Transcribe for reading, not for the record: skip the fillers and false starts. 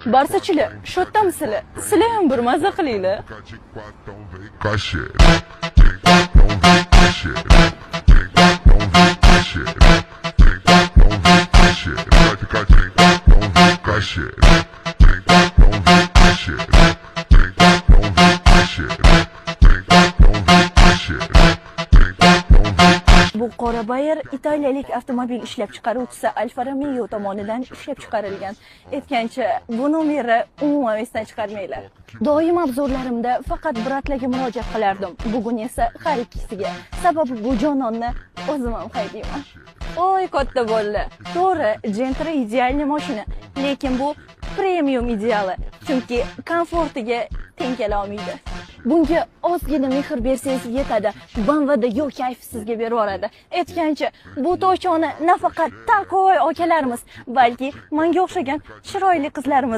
Barsachilar, sho'ttamsizlar. Sizlar ham bir mazza qilinglar. Bu qora Bayer italiyalik avtomobil ishlab chiqaruvchisi Alfa Romeo tomonidan ishlab chiqarilgan. Aytgancha, bu nomerni umuman esdan chiqarmanglar. Doim obzorlarimda faqat bratlarga murojaat qilardim. Bugun esa har ikkisiga. Sababi bu jononni o'zim ham haydayman. Oy katta bolalar. To'g'ri, Gentra idealniy mashina, lekin bu premium ideali, chunki komfortiga teng kela olmaydi. Bunga ozgina mehr bersangiz yetadi. BMWda yo'q kayfi sizga berib yuboradi. Aytgancha, bu to'ychoni nafaqat taqvoy akalarimiz, balki menga o'xshagan chiroyli qizlarimiz